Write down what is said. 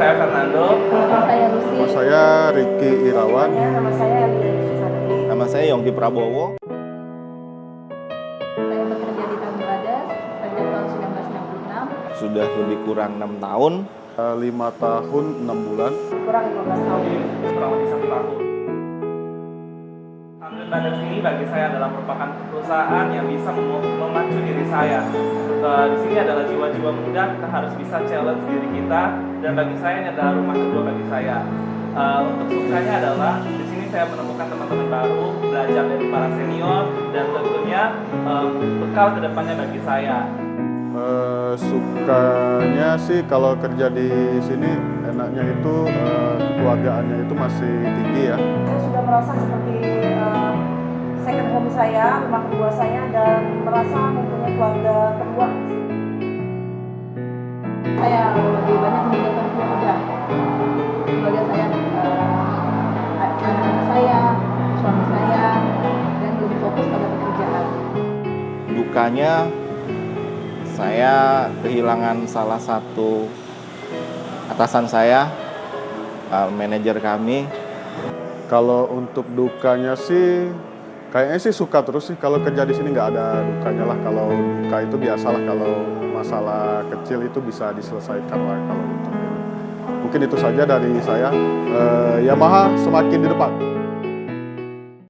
saya Fernando. Nama saya Lucy. Nama saya Ricky Irawan. Nama saya Elia Susandri. Nama saya Yongki Prabowo. Saya bekerja di Tanjung Brothers sejak tahun 1996. Sudah lebih kurang 6 tahun. 5 tahun 6 bulan. Kurang 15 tahun. Kurang lebih 1 tahun. Tanjung Brothers ini bagi saya adalah merupakan perusahaan yang bisa memacu diri saya. Di sini adalah jiwa-jiwa muda, kita harus bisa challenge diri kita, dan bagi saya ini adalah rumah kedua bagi saya. Untuk sukanya adalah di sini saya menemukan teman-teman baru, belajar dari para senior, dan tentunya bekal kedepannya bagi saya. Sukanya sih kalau kerja di sini enaknya itu kekeluargaannya itu masih tinggi ya. Saya sudah merasa seperti second home saya, rumah kedua saya, dan merasa mempunyai keluarga kedua. Saya lebih banyak meninggalkan keluarga. Keluarga saya, anak-anak saya, suami saya, dan lebih fokus pada pekerjaan. Dukanya, saya kehilangan salah satu atasan saya, manajer kami. Kalau untuk dukanya sih, kayaknya sih suka terus sih. Kalau kerja di sini nggak ada dukanya lah. Kalau duka itu biasalah, kalau masalah kecil itu bisa diselesaikan lah. Kalau untuk mungkin itu saja dari saya. Yamaha semakin di depan.